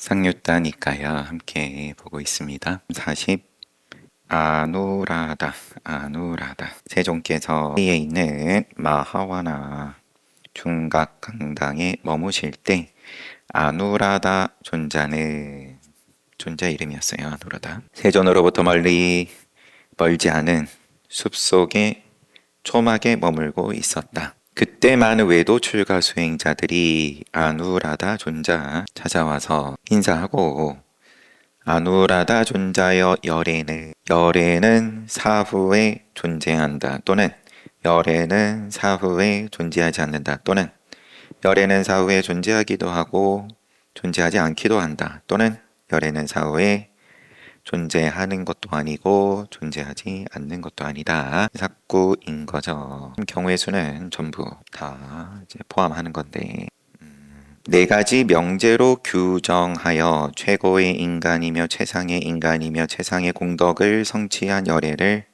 상류다니까요. 함께 보고 있습니다. 40. 아누라다, 아누라다. 세종께서 에 있는 마하와나 중각 강당에 머무실 때 아누라다 존자는 존자 이름이었어요. 아누라다. 세존으로부터 멀지 않은 숲속의 초막에 머물고 있었다. 그때 많은 외도 출가 수행자들이 아누라다 존자 찾아와서 인사하고 아누라다 존자여 열애는 사후에 존재한다 또는 열애는 사후에 존재하지 않는다 또는 열애는 사후에 존재하기도 하고 존재하지 않기도 한다 또는 열애는 사후에 존재하는 것도 아니고 존재하지 않는 것도 아니다. 삭구인 거죠. 경우의 수는 전부 다 이제 포함하는 건데 네 가지 명제로 규정하여 최고의 인간이며 최상의 인간이며 최상의 공덕을 성취한 열애를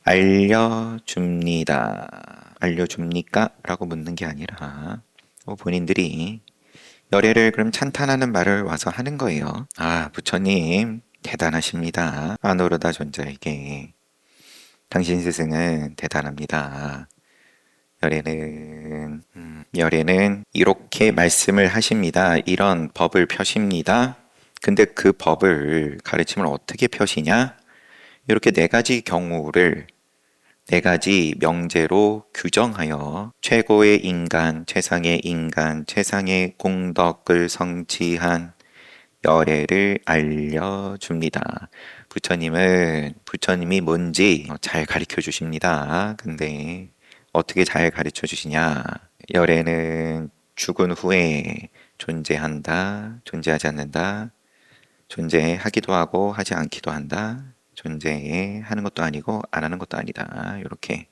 알려줍니다. 알려줍니까? 라고 묻는 게 아니라 본인들이 열애를 그럼 찬탄하는 말을 와서 하는 거예요. 아, 부처님 대단하십니다. 아누르다 존자에게 당신 스승은 대단합니다. 열애는 이렇게 말씀을 하십니다. 이런 법을 펴십니다. 근데 그 법을 가르침을 어떻게 펴시냐? 이렇게 네 가지 경우를 네 가지 명제로 규정하여 최고의 인간, 최상의 공덕을 성취한 열애를 알려줍니다. 부처님이 뭔지 잘 가르쳐 주십니다. 근데 어떻게 잘 가르쳐 주시냐? 열애는 죽은 후에 존재한다, 존재하지 않는다, 존재하기도 하고 하지 않기도 한다, 존재하는 것도 아니고 안 하는 것도 아니다. 이렇게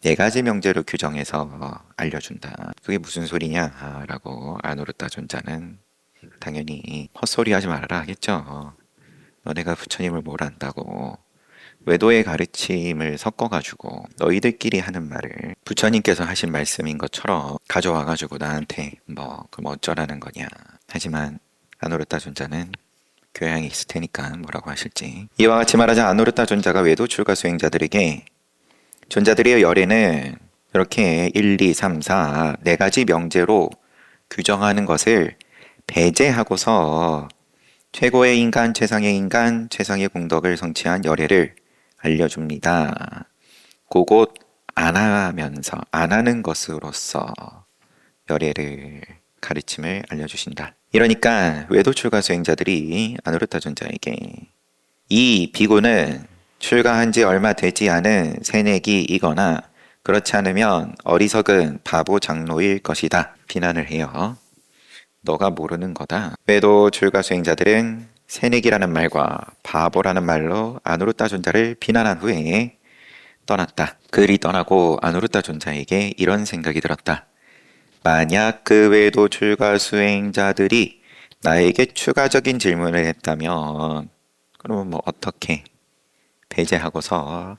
네 가지 명제로 규정해서 알려준다. 그게 무슨 소리냐라고 아누르타 존자는 당연히 헛소리 하지 말아라 하겠죠. 너네가 부처님을 뭘 안다고 외도의 가르침을 섞어가지고 너희들끼리 하는 말을 부처님께서 하신 말씀인 것처럼 가져와가지고 나한테 그럼 어쩌라는 거냐. 하지만 아누르타 존자는 교양이 있을 테니까 뭐라고 하실지. 이와 같이 말하자 아누르타 존자가 외도 출가 수행자들에게 존자들의 열애는 이렇게 1, 2, 3, 4 네 가지 명제로 규정하는 것을 배제하고서 최고의 인간, 최상의 공덕을 성취한 열애를 알려줍니다. 그곳 안 하는 것으로서 열애를 가르침을 알려주신다. 이러니까 외도 출가 수행자들이 아누르타 존자에게 이 비구는 출가한 지 얼마 되지 않은 새내기이거나 그렇지 않으면 어리석은 바보 장로일 것이다. 비난을 해요. 너가 모르는 거다. 외도 출가 수행자들은 새내기라는 말과 바보라는 말로 아누르타 존자를 비난한 후에 떠났다. 그들이 떠나고 아누르타 존자에게 이런 생각이 들었다. 만약 그 외도 출가 수행자들이 나에게 추가적인 질문을 했다면 그러면 어떻게 배제하고서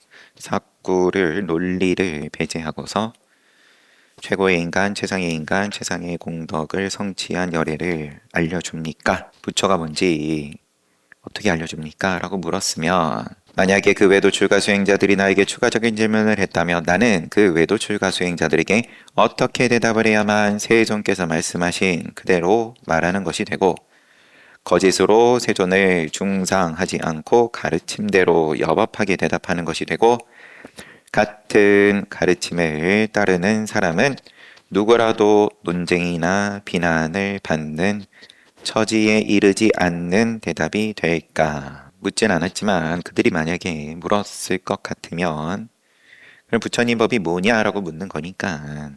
논리를 배제하고서 최고의 인간, 최상의 공덕을 성취한 열애를 알려줍니까? 부처가 뭔지 어떻게 알려줍니까? 라고 물었으면 만약에 그 외도 출가 수행자들이 나에게 추가적인 질문을 했다면 나는 그 외도 출가 수행자들에게 어떻게 대답을 해야만 세존께서 말씀하신 그대로 말하는 것이 되고 거짓으로 세존을 중상하지 않고 가르침대로 여법하게 대답하는 것이 되고 같은 가르침을 따르는 사람은 누구라도 논쟁이나 비난을 받는 처지에 이르지 않는 대답이 될까? 묻진 않았지만 그들이 만약에 물었을 것 같으면 그럼 부처님 법이 뭐냐라고 묻는 거니까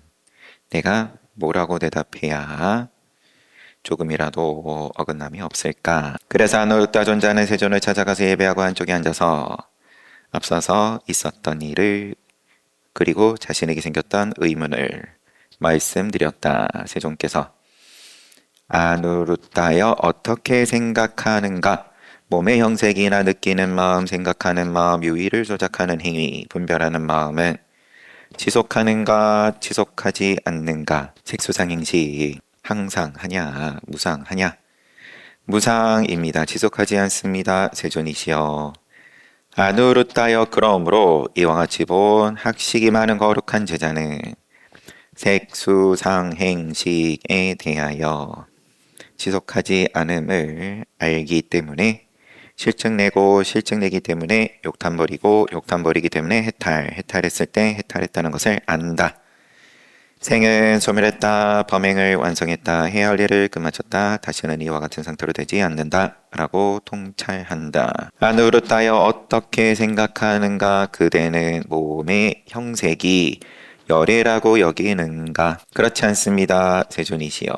내가 뭐라고 대답해야 조금이라도 어긋남이 없을까? 그래서 아누르타 존자는 세존을 찾아가서 예배하고 한쪽에 앉아서 앞서서 있었던 일을 그리고 자신에게 생겼던 의문을 말씀드렸다. 세존께서 아누르타여 어떻게 생각하는가? 몸의 형색이나 느끼는 마음, 생각하는 마음, 유의를 조작하는 행위, 분별하는 마음은 지속하는가, 지속하지 않는가? 색수상행식 항상 하냐, 무상하냐? 무상입니다. 지속하지 않습니다. 세존이시여. 아누르따여 그러므로 이와 같이 본 학식이 많은 거룩한 제자는 색수상행식에 대하여 지속하지 않음을 알기 때문에 실증 내고 실증 내기 때문에 욕탄 버리고 욕탄 버리기 때문에 해탈했을 때 해탈했다는 것을 안다. 생은 소멸했다. 범행을 완성했다. 해야 할 일을 끝마쳤다. 다시는 이와 같은 상태로 되지 않는다. 라고 통찰한다. 안으로 따여 어떻게 생각하는가? 그대는 몸의 형색이 열애라고 여기는가? 그렇지 않습니다. 세존이시여.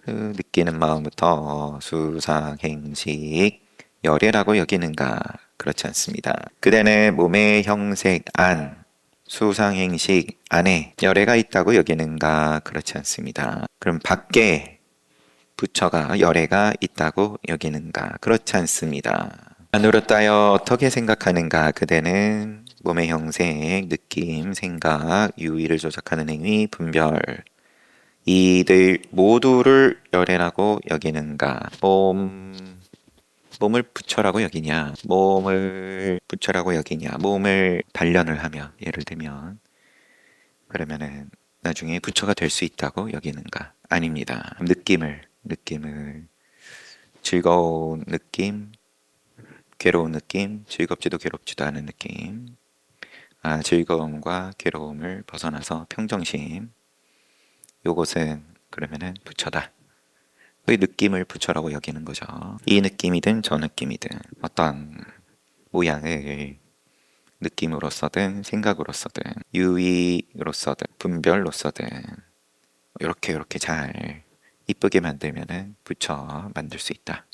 느끼는 마음부터 수상행식 열애라고 여기는가? 그렇지 않습니다. 그대는 몸의 형색 안 수상행식 안에 열애가 있다고 여기는가? 그렇지 않습니다. 그럼 밖에 부처가 열애가 있다고 여기는가? 그렇지 않습니다. 안으로 따여 어떻게 생각하는가? 그대는 몸의 형색, 느낌, 생각, 유의를 조작하는 행위, 분별 이들 모두를 열애라고 여기는가? 몸을 부처라고 여기냐? 몸을 부처라고 여기냐? 몸을 단련을 하면 예를 들면 그러면은 나중에 부처가 될 수 있다고 여기는가? 아닙니다. 느낌을 즐거운 느낌, 괴로운 느낌, 즐겁지도 괴롭지도 않은 느낌. 즐거움과 괴로움을 벗어나서 평정심. 요것은 그러면은 부처다. 그 느낌을 부처라고 여기는 거죠. 이 느낌이든 저 느낌이든 어떤 모양을 느낌으로서든 생각으로서든 유의로서든 분별로서든 이렇게 잘 이쁘게 만들면은 부처 만들 수 있다.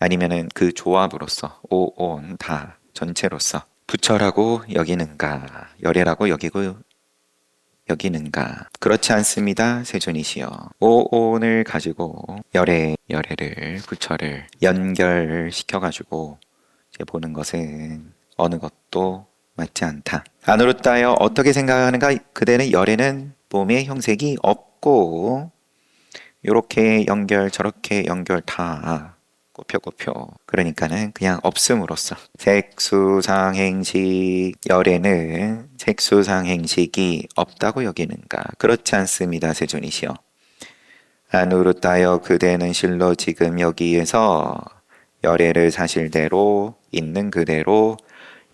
아니면은 그 조합으로서 오온 다 전체로서 부처라고 여기는가 열애라고 여기는가? 그렇지 않습니다. 세존이시여. 오온을 가지고 열애를 부처를 연결시켜가지고 이제 보는 것은 어느 것도 맞지 않다. 안으로 따여 어떻게 생각하는가? 그대는 열애는 몸의 형색이 없고 요렇게 연결 저렇게 연결 다 꼽혀 그러니까는 그냥 없음으로써 색수상행식 열애는 색수상행식이 없다고 여기는가? 그렇지 않습니다. 세존이시여. 안으로 따여 그대는 실로 지금 여기에서 열애를 사실대로 있는 그대로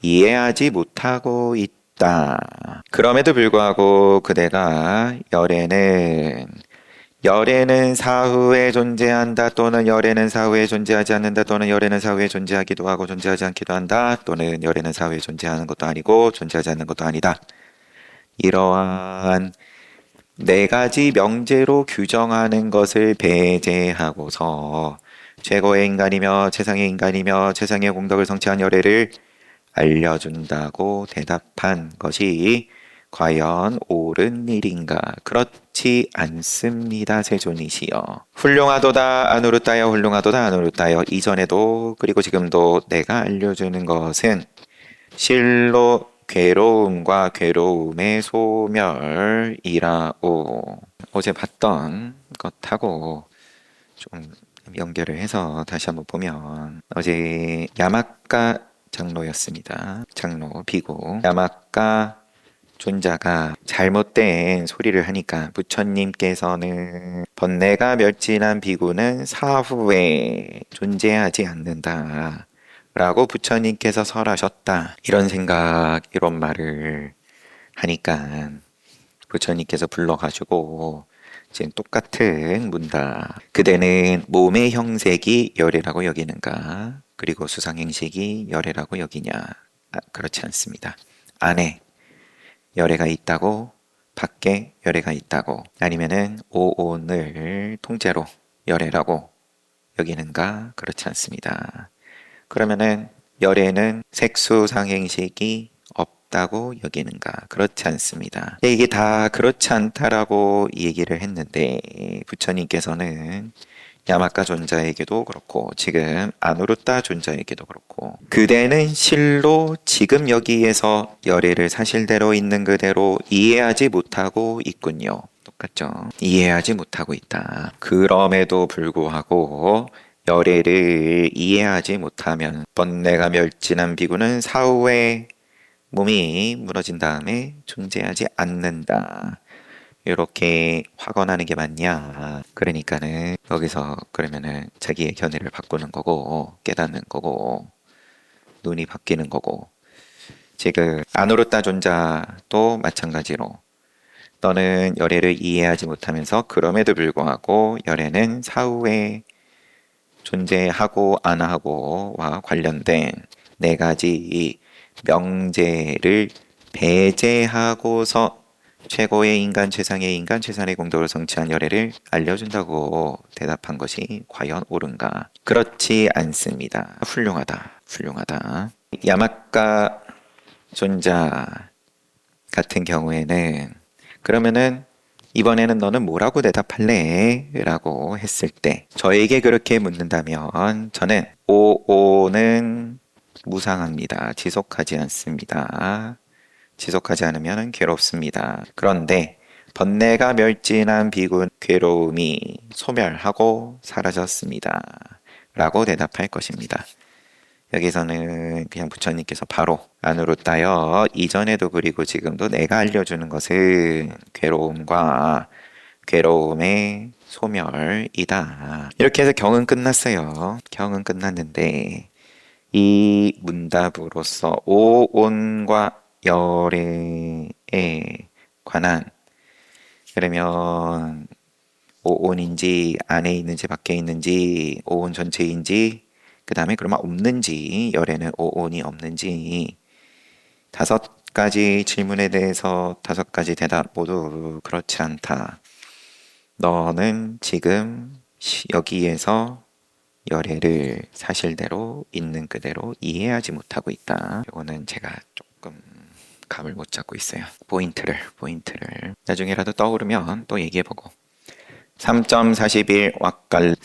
이해하지 못하고 있다. 그럼에도 불구하고 그대가 열애는 사후에 존재한다 또는 열애는 사후에 존재하지 않는다 또는 열애는 사후에 존재하기도 하고 존재하지 않기도 한다 또는 열애는 사후에 존재하는 것도 아니고 존재하지 않는 것도 아니다. 이러한 네 가지 명제로 규정하는 것을 배제하고서 최고의 인간이며 최상의 인간이며 최상의 공덕을 성취한 열애를 알려준다고 대답한 것이 과연 옳은 일인가? 그렇지 않습니다. 세존이시여. 훌륭하도다 안으로 따여 훌륭하도다 안으로 따여 이전에도 그리고 지금도 내가 알려주는 것은 실로 괴로움과 괴로움의 소멸이라오. 어제 봤던 것하고 좀 연결을 해서 다시 한번 보면 어제 야마카 장로였습니다. 장로 비고 야마카 존자가 잘못된 소리를 하니까 부처님께서는 번뇌가 멸진한 비구는 사후에 존재하지 않는다 라고 부처님께서 설하셨다. 이런 말을 하니까 부처님께서 불러가지고 지금 똑같은 문답. 그대는 몸의 형색이 열애라고 여기는가? 그리고 수상행식이 열애라고 여기냐? 그렇지 않습니다. 안에 열애가 있다고 밖에 열애가 있다고 아니면은 오온을 통째로 열애라고 여기는가? 그렇지 않습니다. 그러면은 열애는 색수상행식이 없다고 여기는가? 그렇지 않습니다. 이게 다 그렇지 않다라고 얘기를 했는데 부처님께서는 야마카 존자에게도 그렇고 지금 아누루타 존자에게도 그렇고 그대는 실로 지금 여기에서 열애를 사실대로 있는 그대로 이해하지 못하고 있군요. 같죠? 이해하지 못하고 있다. 그럼에도 불구하고 열애를 이해하지 못하면 번뇌가 멸진한 비구는 사후에 몸이 무너진 다음에 존재하지 않는다. 이렇게 확언하는 게 맞냐? 그러니까는 여기서 그러면은 자기의 견해를 바꾸는 거고 깨닫는 거고 눈이 바뀌는 거고 지금 아누르타 존자도 마찬가지로 너는 열애를 이해하지 못하면서 그럼에도 불구하고 열애는 사후에 존재하고 안 하고와 관련된 네 가지 명제를 배제하고서 최고의 인간, 최상의 인간, 최선의 공덕을 성취한 열애를 알려준다고 대답한 것이 과연 옳은가? 그렇지 않습니다. 훌륭하다. 훌륭하다. 야마카 존자 같은 경우에는 그러면은 이번에는 너는 뭐라고 대답할래? 라고 했을 때 저에게 그렇게 묻는다면 저는 오오는 무상합니다. 지속하지 않습니다. 지속하지 않으면 괴롭습니다. 그런데 번뇌가 멸진한 비군 괴로움이 소멸하고 사라졌습니다. 라고 대답할 것입니다. 여기서는 그냥 부처님께서 바로 안으로 따여 이전에도 그리고 지금도 내가 알려주는 것은 괴로움과 괴로움의 소멸이다. 이렇게 해서 경은 끝났어요. 경은 끝났는데 이 문답으로서 오온과 열애에 관한 그러면 오온인지 안에 있는지 밖에 있는지 오온 전체인지 그 다음에 그러면 없는지 열애는 오온이 없는지 5가지 질문에 대해서 5가지 대답 모두 그렇지 않다. 너는 지금 여기에서 열애를 사실대로 있는 그대로 이해하지 못하고 있다. 이거는 제가 조금 감을 못 잡고 있어요. 포인트를 나중에라도 떠오르면 또 얘기해보고 3.41 왁갈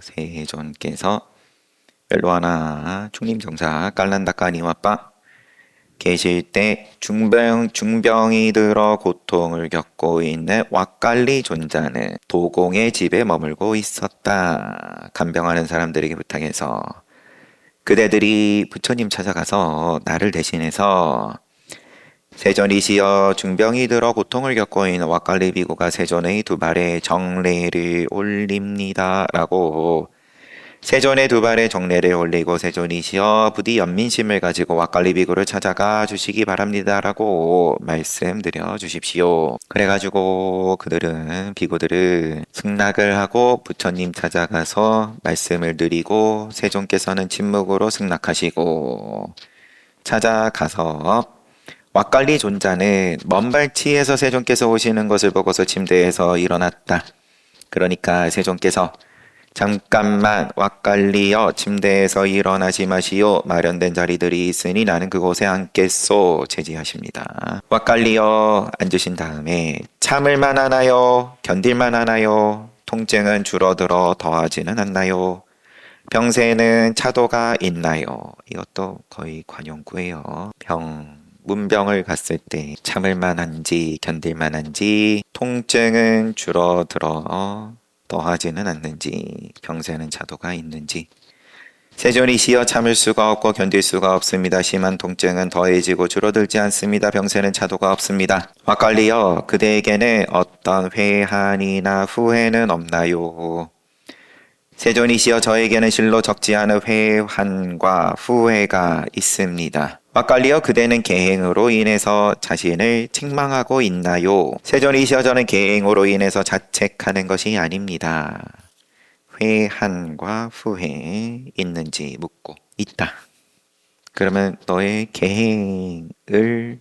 세존께서 멜로하나 충림정사 깔란다까니와빠 계실 때 중병이 들어 고통을 겪고 있는 왁갈리 존자는 도공의 집에 머물고 있었다. 간병하는 사람들에게 부탁해서 그대들이 부처님 찾아가서 나를 대신해서 세존이시여 중병이 들어 고통을 겪고 있는 왁갈리 비구가 세존의 2발에 정례를 올립니다. 라고 세존의 2발에 정례를 올리고 세존이시여 부디 연민심을 가지고 왁갈리 비구를 찾아가 주시기 바랍니다. 라고 말씀드려 주십시오. 그래가지고 비구들은 승낙을 하고 부처님 찾아가서 말씀을 드리고 세존께서는 침묵으로 승낙하시고 찾아가서 왁갈리 존자는 먼 발치에서 세존께서 오시는 것을 보고서 침대에서 일어났다. 그러니까 세존께서 잠깐만 왁갈리여 침대에서 일어나지 마시오. 마련된 자리들이 있으니 나는 그곳에 앉겠소. 제지하십니다. 왁갈리여 앉으신 다음에 참을만 하나요? 견딜만 하나요? 통증은 줄어들어 더하지는 않나요? 병세에는 차도가 있나요? 이것도 거의 관용구예요. 문병을 갔을 때 참을 만한지 견딜 만한지 통증은 줄어들어 더하지는 않는지 병세는 차도가 있는지 세존이시여 참을 수가 없고 견딜 수가 없습니다. 심한 통증은 더해지고 줄어들지 않습니다. 병세는 차도가 없습니다. 왁갈리여 그대에게는 어떤 회한이나 후회는 없나요? 세존이시여 저에게는 실로 적지 않은 회한과 후회가 있습니다. 왁갈리여 그대는 계행으로 인해서 자신을 책망하고 있나요? 세존이시여 저는 계행으로 인해서 자책하는 것이 아닙니다. 회한과 후회 있는지 묻고 있다. 그러면 너의 계행을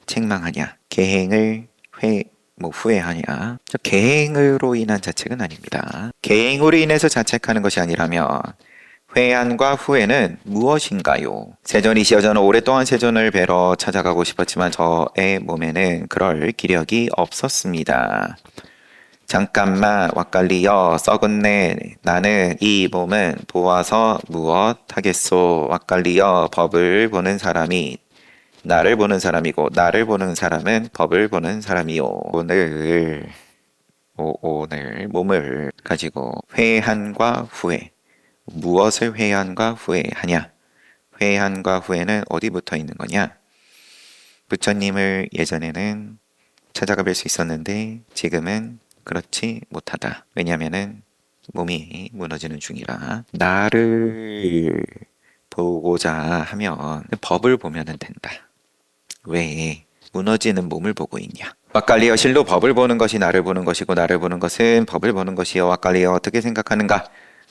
책망하냐? 계행을 후회하냐? 계행으로 인한 자책은 아닙니다. 계행으로 인해서 자책하는 것이 아니라면 회한과 후회는 무엇인가요? 세존이시여 저는 오랫동안 세존을 뵈러 찾아가고 싶었지만 저의 몸에는 그럴 기력이 없었습니다. 잠깐만 왁갈리여 썩은내 나는 이 몸은 보아서 무엇 하겠소? 왁갈리여 법을 보는 사람이 나를 보는 사람이고 나를 보는 사람은 법을 보는 사람이요. 오늘 몸을 가지고 회한과 후회. 무엇을 회한과 후회하냐? 회한과 후회는 어디 붙어 있는 거냐? 부처님을 예전에는 찾아가 뵐 수 있었는데 지금은 그렇지 못하다. 왜냐하면은 몸이 무너지는 중이라. 나를 보고자 하면 법을 보면은 된다. 왜 무너지는 몸을 보고 있냐? 왁갈리어 실로 법을 보는 것이 나를 보는 것이고 나를 보는 것은 법을 보는 것이요. 왁갈리어 어떻게 생각하는가?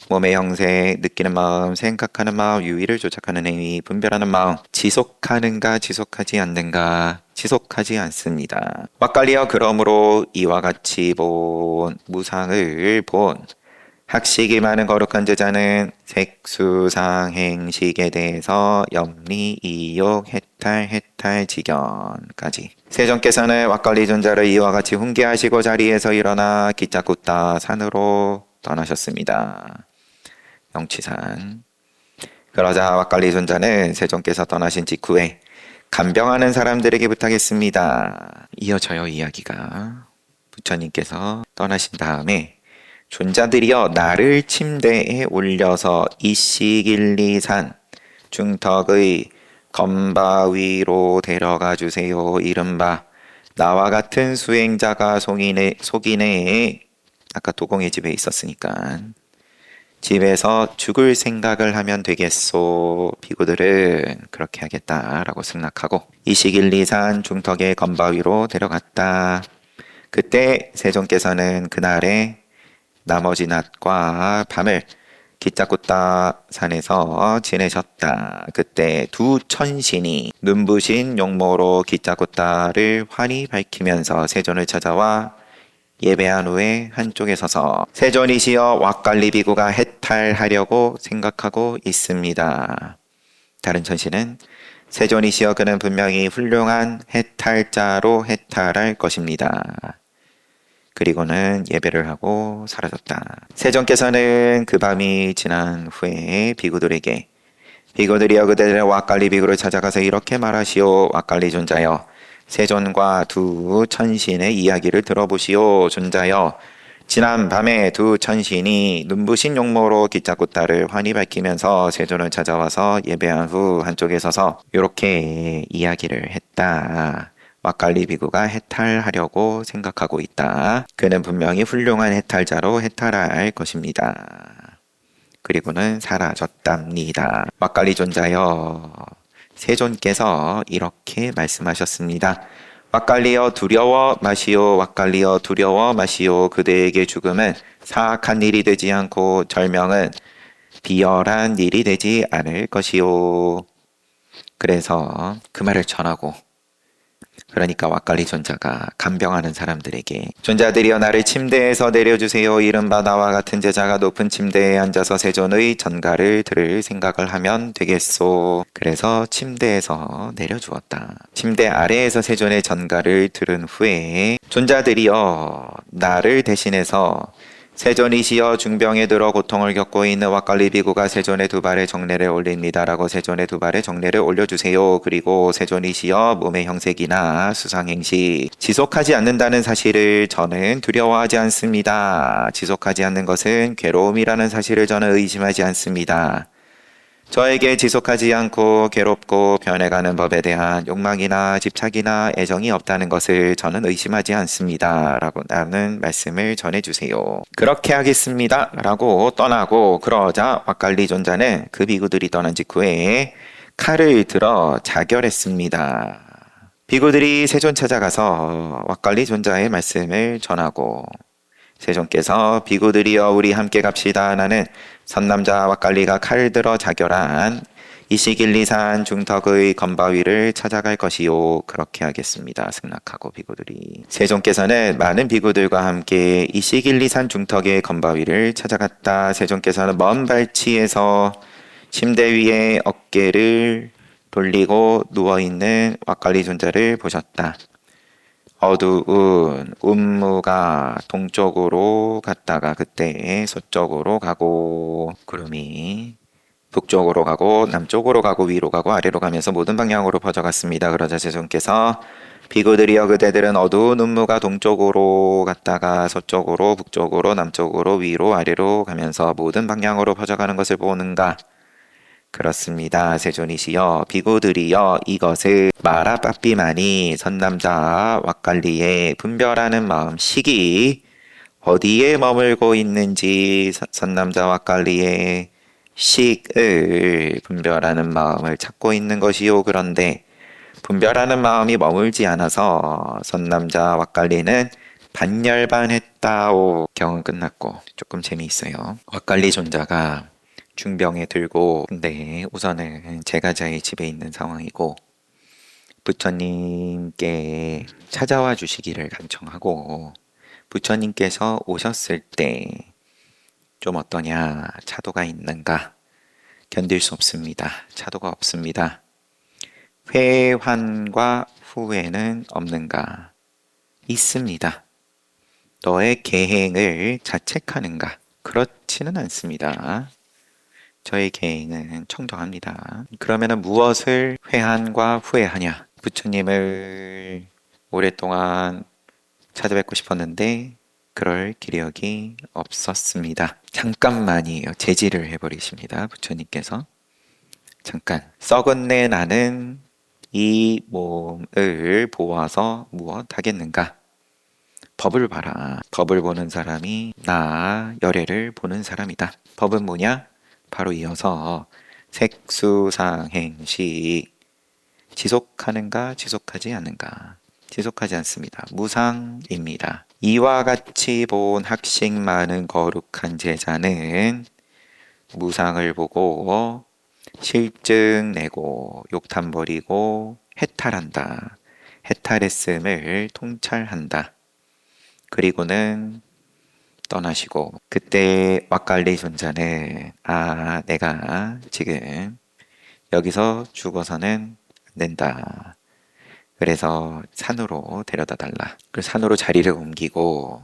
몸의 형세, 느끼는 마음, 생각하는 마음, 유의를 조작하는 행위, 분별하는 마음, 지속하는가, 지속하지 않는가, 지속하지 않습니다. 왁갈리어 그러므로 이와 같이 본 무상을 본 학식이 많은 거룩한 제자는 색수상행식에 대해서 염리, 이욕, 해탈, 직연까지 세존께서는 왁갈리 존자를 이와 같이 훈계하시고 자리에서 일어나 기짜꾸따 산으로 떠나셨습니다. 영치산. 그러자 왁갈리 존자는 세존께서 떠나신 직후에 간병하는 사람들에게 부탁했습니다. 이어져요 이야기가. 부처님께서 떠나신 다음에 존자들이여 나를 침대에 올려서 이식일리산 중턱의 건바 위로 데려가 주세요. 이른바 나와 같은 수행자가 속이네. 아까 도공의 집에 있었으니까 집에서 죽을 생각을 하면 되겠소. 비구들은 그렇게 하겠다라고 승낙하고 이식일리산 중턱의 건바 위로 데려갔다. 그때 세존께서는 그날에 나머지 낮과 밤을 기짜꾸따 산에서 지내셨다. 그때 두 천신이 눈부신 용모로 기짜꾸따를 환히 밝히면서 세존을 찾아와 예배한 후에 한쪽에 서서 세존이시여 왁갈리 비구가 해탈하려고 생각하고 있습니다. 다른 천신은 세존이시여 그는 분명히 훌륭한 해탈자로 해탈할 것입니다. 그리고는 예배를 하고 사라졌다. 세존께서는 그 밤이 지난 후에 비구들에게 비구들이여 그대들의 왁갈리 비구를 찾아가서 이렇게 말하시오. 왁갈리 존자여 세존과 두 천신의 이야기를 들어보시오. 존자여 지난 밤에 두 천신이 눈부신 용모로 기짜꾸따를 환히 밝히면서 세존을 찾아와서 예배한 후 한쪽에 서서 이렇게 이야기를 했다. 왁갈리 비구가 해탈하려고 생각하고 있다. 그는 분명히 훌륭한 해탈자로 해탈할 것입니다. 그리고는 사라졌답니다. 왁갈리 존자여 세존께서 이렇게 말씀하셨습니다. 왁갈리여 두려워 마시오. 왁갈리여 두려워 마시오. 그대에게 죽음은 사악한 일이 되지 않고 절명은 비열한 일이 되지 않을 것이오. 그래서 그 말을 전하고 그러니까 왁갈리 존자가 간병하는 사람들에게 존자들이여 나를 침대에서 내려주세요. 이른바 나와 같은 제자가 높은 침대에 앉아서 세존의 전가를 들을 생각을 하면 되겠소. 그래서 침대에서 내려주었다. 침대 아래에서 세존의 전가를 들은 후에 존자들이여 나를 대신해서 세존이시여 중병에 들어 고통을 겪고 있는 왁갈리 비구가 세존의 두 발에 정례를 올립니다라고 세존의 두 발에 정례를 올려주세요. 그리고 세존이시여 몸의 형색이나 수상행시 지속하지 않는다는 사실을 저는 두려워하지 않습니다. 지속하지 않는 것은 괴로움이라는 사실을 저는 의심하지 않습니다. 저에게 지속하지 않고 괴롭고 변해가는 법에 대한 욕망이나 집착이나 애정이 없다는 것을 저는 의심하지 않습니다. 라는 말씀을 전해주세요. 그렇게 하겠습니다. 라고 떠나고 그러자 왁갈리 존자는 그 비구들이 떠난 직후에 칼을 들어 자결했습니다. 비구들이 세존 찾아가서 왁갈리 존자의 말씀을 전하고 세존께서 비구들이여 우리 함께 갑시다. 나는 선남자 왁갈리가 칼 들어 자결한 이식일리산 중턱의 건바위를 찾아갈 것이요. 그렇게 하겠습니다. 승낙하고 비구들이 세존께서는 많은 비구들과 함께 이식일리산 중턱의 건바위를 찾아갔다. 세존께서는 먼 발치에서 침대 위에 어깨를 돌리고 누워있는 왁갈리 존자를 보셨다. 어두운 운무가 동쪽으로 갔다가 그때 서쪽으로 가고 구름이 북쪽으로 가고 남쪽으로 가고 위로 가고 아래로 가면서 모든 방향으로 퍼져갔습니다. 그러자 제손께서 비구들이여 그대들은 어두운 음무가 동쪽으로 갔다가 서쪽으로 북쪽으로 남쪽으로 위로 아래로 가면서 모든 방향으로 퍼져가는 것을 보는가? 그렇습니다. 세존이시여 비구들이여 이것을 마라빠삐만이 선남자 왁갈리의 분별하는 마음 시기 어디에 머물고 있는지 선남자 왁갈리의 식을 분별하는 마음을 찾고 있는 것이요. 그런데 분별하는 마음이 머물지 않아서 선남자 왁갈리는 반열반했다오. 경은 끝났고 조금 재미있어요. 왁갈리 존자가 중병에 들고 근데 우선은 제가자의 집에 있는 상황이고 부처님께 찾아와 주시기를 간청하고 부처님께서 오셨을 때 좀 어떠냐 차도가 있는가 견딜 수 없습니다. 차도가 없습니다. 회환과 후회는 없는가? 있습니다. 너의 계행을 자책하는가? 그렇지는 않습니다. 저의 계행은 청정합니다. 그러면 무엇을 회한과 후회하냐? 부처님을 오랫동안 찾아뵙고 싶었는데 그럴 기력이 없었습니다. 잠깐만이에요. 제지를 해버리십니다. 부처님께서. 잠깐. 썩은내 나는 이 몸을 보아서 무엇 하겠는가? 법을 봐라. 법을 보는 사람이 나 열애를 보는 사람이다. 법은 뭐냐? 바로 이어서 색수상행시 지속하는가 지속하지 않는가? 지속하지 않습니다. 무상입니다. 이와 같이 본 학식 많은 거룩한 제자는 무상을 보고 실증 내고 욕탄 버리고 해탈한다. 해탈했음을 통찰한다. 그리고는 떠나시고 그때 왁갈리 존자는 내가 지금 여기서 죽어서는 안 된다. 그래서 산으로 데려다 달라. 그 산으로 자리를 옮기고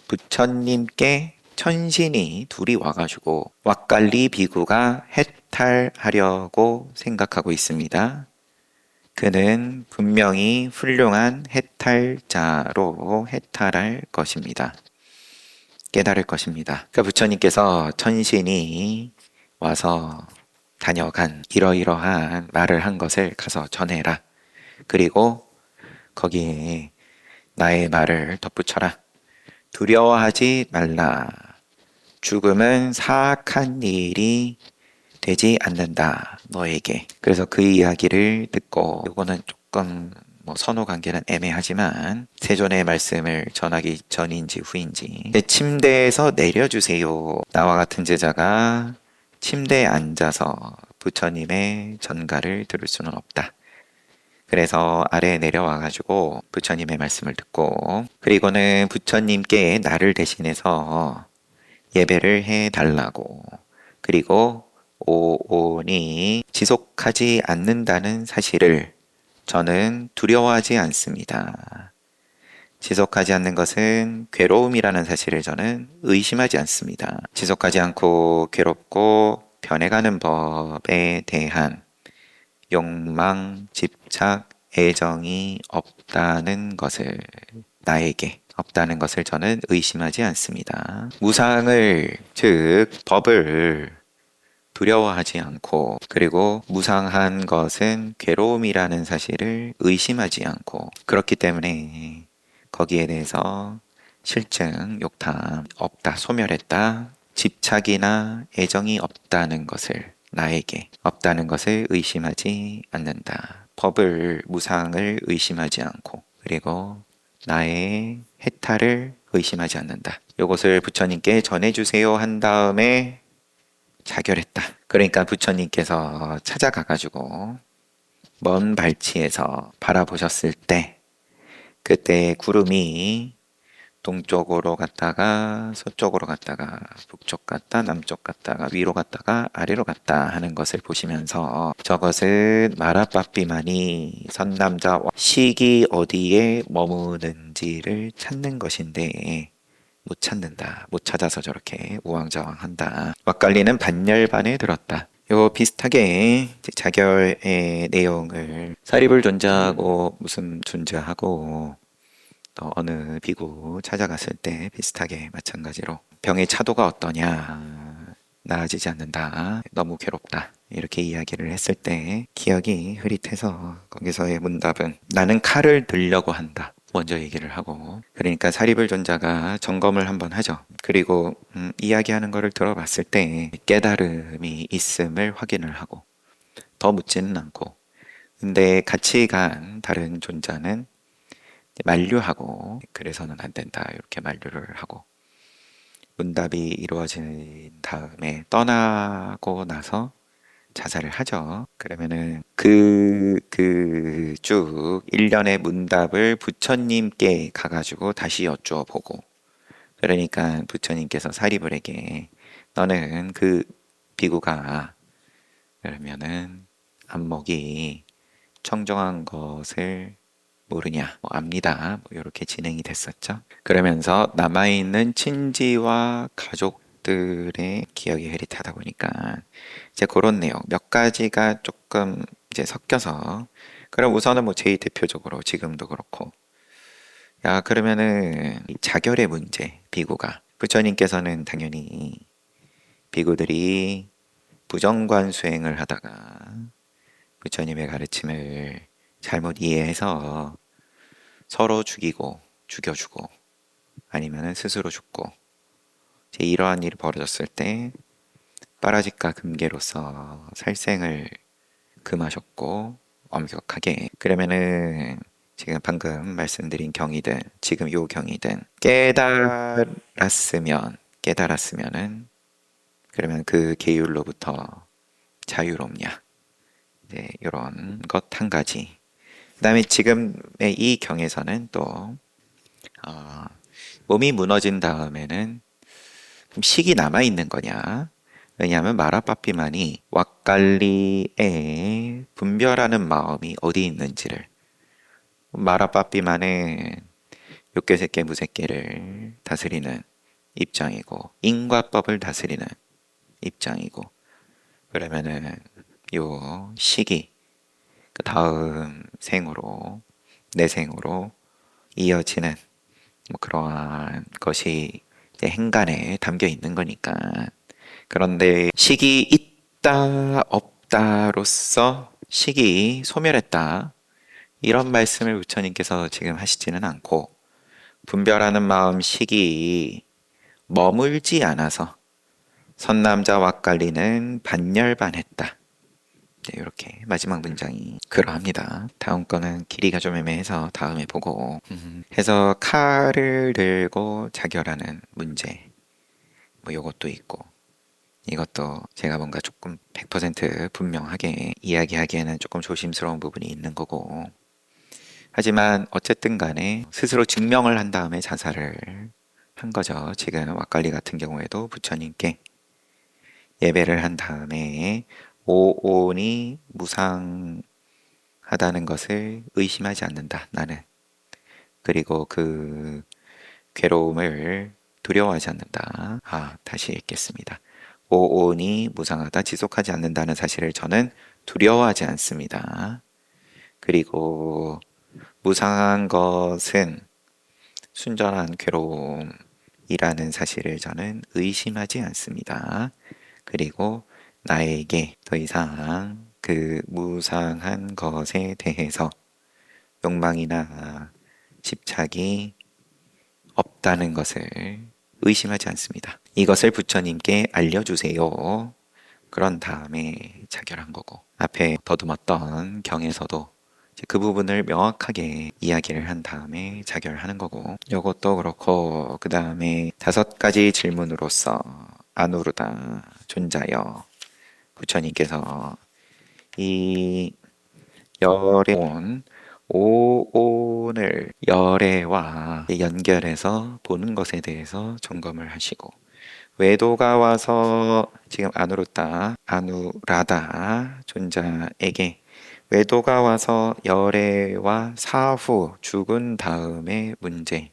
부처님께 천신이 둘이 와가지고 왁갈리 비구가 해탈하려고 생각하고 있습니다. 그는 분명히 훌륭한 해탈자로 해탈할 것입니다. 깨달을 것입니다. 그러니까 부처님께서 천신이 와서 다녀간 이러이러한 말을 한 것을 가서 전해라. 그리고 거기에 나의 말을 덧붙여라. 두려워하지 말라. 죽음은 사악한 일이 되지 않는다. 너에게. 그래서 그 이야기를 듣고 이거는 조금 선후 관계는 애매하지만 세존의 말씀을 전하기 전인지 후인지 침대에서 내려주세요. 나와 같은 제자가 침대에 앉아서 부처님의 전가를 들을 수는 없다. 그래서 아래에 내려와가지고 부처님의 말씀을 듣고 그리고는 부처님께 나를 대신해서 예배를 해달라고 그리고 오온이 지속하지 않는다는 사실을 저는 두려워하지 않습니다. 지속하지 않는 것은 괴로움이라는 사실을 저는 의심하지 않습니다. 지속하지 않고 괴롭고 변해가는 법에 대한 욕망, 집착, 애정이 없다는 것을 나에게 없다는 것을 저는 의심하지 않습니다. 무상을 즉 법을 두려워하지 않고 그리고 무상한 것은 괴로움이라는 사실을 의심하지 않고 그렇기 때문에 거기에 대해서 실증, 욕탐 없다, 소멸했다, 집착이나 애정이 없다는 것을 나에게 없다는 것을 의심하지 않는다. 법을 무상을 의심하지 않고 그리고 나의 해탈을 의심하지 않는다. 이것을 부처님께 전해주세요 한 다음에 자결했다. 그러니까 부처님께서 찾아가가지고 먼 발치에서 바라보셨을 때 그때 구름이 동쪽으로 갔다가 서쪽으로 갔다가 북쪽 갔다 남쪽 갔다가 위로 갔다가 아래로 갔다 하는 것을 보시면서 저것은 마라빠삐만이 선남자 식이 어디에 머무는지를 찾는 것인데 못 찾는다. 못 찾아서 저렇게 우왕좌왕한다. 왁갈리는 반열반에 들었다. 요 비슷하게 이제 자결의 내용을 사립을 존재하고 무슨 존재하고 또 어느 비구 찾아갔을 때 비슷하게 마찬가지로 병의 차도가 어떠냐, 나아지지 않는다, 너무 괴롭다 이렇게 이야기를 했을 때 기억이 흐릿해서 거기서의 문답은 나는 칼을 들려고 한다 먼저 얘기를 하고, 그러니까 사립을 존자가 점검을 한번 하죠. 그리고 이야기하는 거를 들어봤을 때 깨달음이 있음을 확인을 하고 더 묻지는 않고, 근데 같이 간 다른 존자는 만류하고 그래서는 안 된다 이렇게 만류를 하고, 문답이 이루어진 다음에 떠나고 나서 자살을 하죠. 그러면은 쭉 일련의 문답을 부처님께 가가지고 다시 여쭈어보고, 그러니까 부처님께서 사리불에게 너는 그 비구가 그러면은 안목이 청정한 것을 모르냐? 압니다. 이렇게 진행이 됐었죠. 그러면서 남아있는 친지와 가족들의 기억이 흐릿하다 보니까 이제 그런 내용 몇 가지가 조금 이제 섞여서, 그럼 우선은 뭐 제일 대표적으로 지금도 그렇고, 야 그러면은 이 자결의 문제, 비구가 부처님께서는 당연히 비구들이 부정관 수행을 하다가 부처님의 가르침을 잘못 이해해서 서로 죽이고 죽여주고 아니면은 스스로 죽고 이제 이러한 일이 벌어졌을 때 빠라지가 금계로서 살생을 금하셨고 엄격하게, 그러면은 지금 방금 말씀드린 경이든 지금 요 경이든 깨달았으면은 그러면 그 계율로부터 자유롭냐, 이제 이런 것 한 가지. 그다음에 지금의 이 경에서는 또 몸이 무너진 다음에는 좀 식이 남아 있는 거냐? 왜냐하면 마라빠삐만이 왁갈리에 분별하는 마음이 어디 있는지를, 마라빠삐만은 욕계세계 무색계를 다스리는 입장이고 인과법을 다스리는 입장이고, 그러면은 요 시기 그 다음 생으로 내생으로 이어지는 뭐 그러한 것이 이제 행간에 담겨 있는 거니까. 그런데 식이 있다 없다로서 식이 소멸했다 이런 말씀을 부처님께서 지금 하시지는 않고, 분별하는 마음 식이 머물지 않아서 선남자 왁갈리는 반열반했다. 네, 이렇게 마지막 문장이 그러합니다. 다음 거는 길이가 좀 애매해서 다음에 보고 해서 칼을 들고 자결하는 문제 뭐 요것도 있고, 이것도 제가 뭔가 조금 100% 분명하게 이야기하기에는 조금 조심스러운 부분이 있는 거고, 하지만 어쨌든 간에 스스로 증명을 한 다음에 자살을 한 거죠. 지금 왁갈리 같은 경우에도 부처님께 예배를 한 다음에 오온이 무상하다는 것을 의심하지 않는다, 나는. 그리고 그 괴로움을 두려워하지 않는다. 다시 읽겠습니다. 오온이 무상하다, 지속하지 않는다는 사실을 저는 두려워하지 않습니다. 그리고 무상한 것은 순전한 괴로움이라는 사실을 저는 의심하지 않습니다. 그리고 나에게 더 이상 그 무상한 것에 대해서 욕망이나 집착이 없다는 것을 의심하지 않습니다. 이것을 부처님께 알려주세요. 그런 다음에 자결한 거고, 앞에 더듬었던 경에서도 그 부분을 명확하게 이야기를 한 다음에 자결하는 거고, 이것도 그렇고, 그 다음에 5가지 질문으로서 아누르다 존자여, 부처님께서 이 열에 온 오온을 열애와 연결해서 보는 것에 대해서 점검을 하시고, 외도가 와서 지금 아누라다 존자에게 외도가 와서 열애와 사후 죽은 다음의 문제,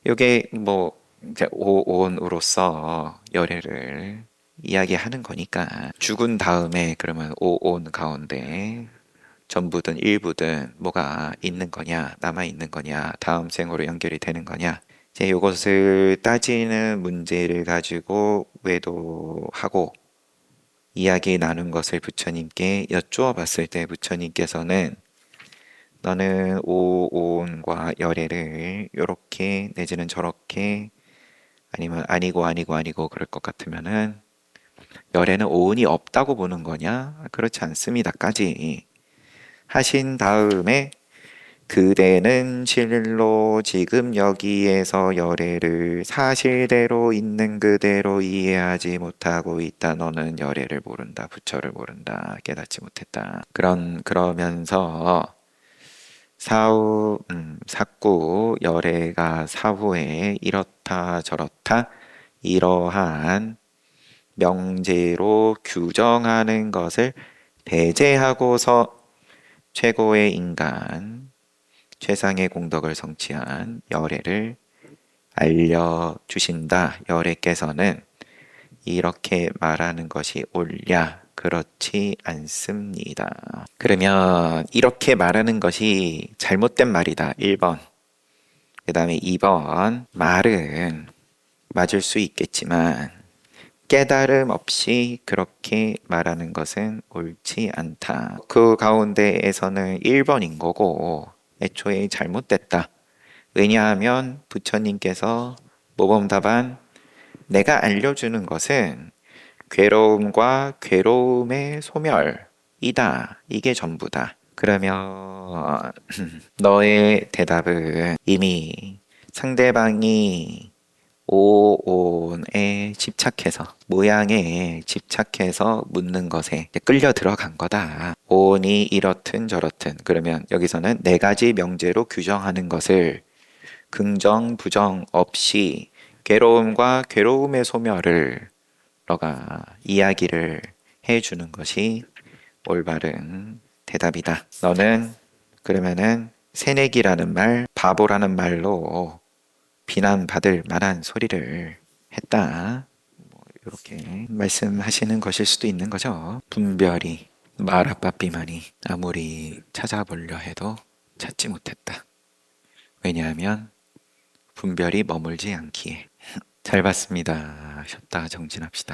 이게 뭐 이제 오온으로서 열애를 이야기하는 거니까 죽은 다음에 그러면 오온 가운데 전부든 일부든 뭐가 있는 거냐, 남아 있는 거냐, 다음 생으로 연결이 되는 거냐. 이제 이것을 따지는 문제를 가지고 외도하고 이야기 나눈 것을 부처님께 여쭈어 봤을 때 부처님께서는 너는 오온과 열애를 요렇게 내지는 저렇게 아니면 아니고 그럴 것 같으면은 열애는 오온이 없다고 보는 거냐? 그렇지 않습니다까지 하신 다음에 그대는 실로 지금 여기에서 열애를 사실대로 있는 그대로 이해하지 못하고 있다. 너는 열애를 모른다. 부처를 모른다. 깨닫지 못했다. 그러면서 사구 열애가 사후에 이렇다 저렇다 이러한 명제로 규정하는 것을 배제하고서 최고의 인간, 최상의 공덕을 성취한 열애를 알려주신다. 열애께서는 이렇게 말하는 것이 옳냐? 그렇지 않습니다. 그러면 이렇게 말하는 것이 잘못된 말이다. 1번. 그 다음에 2번. 말은 맞을 수 있겠지만 깨달음 없이 그렇게 말하는 것은 옳지 않다. 그 가운데에서는 1번인 거고 애초에 잘못됐다. 왜냐하면 부처님께서 모범답안 내가 알려주는 것은 괴로움과 괴로움의 소멸이다. 이게 전부다. 그러면 너의 대답은 이미 상대방이 오온에 집착해서 모양에 집착해서 묻는 것에 끌려 들어간 거다. 오온이 이렇든 저렇든 그러면 여기서는 네 가지 명제로 규정하는 것을 긍정 부정 없이 괴로움과 괴로움의 소멸을 너가 이야기를 해주는 것이 올바른 대답이다. 너는 그러면은 새내기라는 말, 바보라는 말로 비난받을 만한 소리를 했다. 이렇게 말씀하시는 것일 수도 있는 거죠. 분별이 마라빠삐만이 아무리 찾아보려 해도 찾지 못했다. 왜냐하면 분별이 머물지 않기에. 잘 봤습니다. 쉬었다 정진합시다.